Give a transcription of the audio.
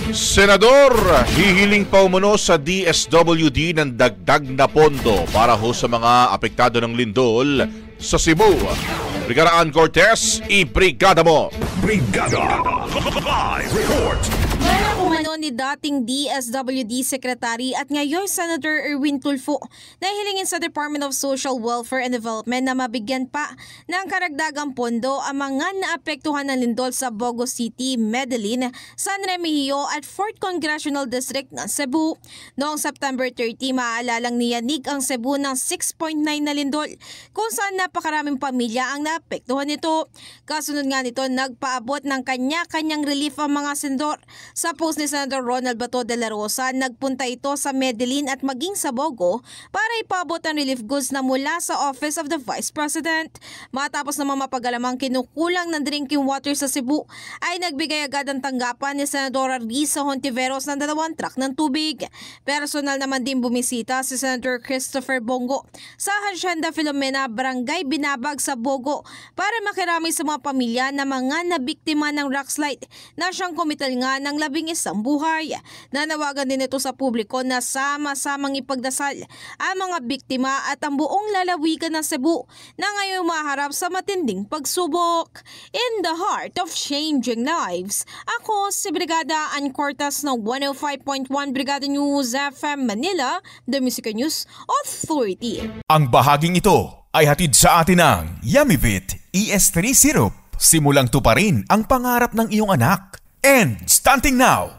Senador, hihiling pa umano sa DSWD ng dagdag na pondo para ho sa mga apektado ng lindol sa Cebu. Brigada Ann Cortez, ibrigada mo! Brigada! Live report! Wala umano ni dating DSWD Secretary at ngayon Senator Erwin Tulfo na hilingin sa Department of Social Welfare and Development na mabigyan pa ng karagdagang pondo ang mga naapektuhan ng lindol sa Bogo City, Medellin, San Remigio at 4th Congressional District ng Cebu. Noong September 30, maalalang niyanig ang Cebu ng 6.9 na lindol kung saan napakaraming pamilya ang naapektuhan nito. Kasunod nga nito, nagpaabot ng kanya-kanyang relief ang mga senador. Sa post ni Senator Ronald Bato de la Rosa, nagpunta ito sa Medellin at maging sa Bogo para ipaabot ang relief goods na mula sa Office of the Vice President. Matapos naman mapagalamang kinukulang ng drinking water sa Cebu, ay nagbigay agad ang tanggapan ni Senadora Risa Hontiveros ng 2 truck ng tubig. Personal naman din bumisita si Senator Christopher Bongo sa Hacienda Filomena, Barangay Binabag sa Bogo para makiramay sa mga pamilya na mga nabiktima ng rockslide na siyang kumital nga ng 11 buhay. Nanawagan din ito sa publiko na sama-samang ipagdasal ang mga biktima at ang buong lalawigan ng Cebu na ngayon maharap sa matinding pagsubok. In the heart of changing lives, ako si Brigada Ann Cortez ng 105.1 Brigada News FM Manila, The Music News Authority. Ang bahaging ito ay hatid sa atin ng Yummy-Vit ES3 Syrup. Simulang tuparin ang pangarap ng iyong anak. And starting now,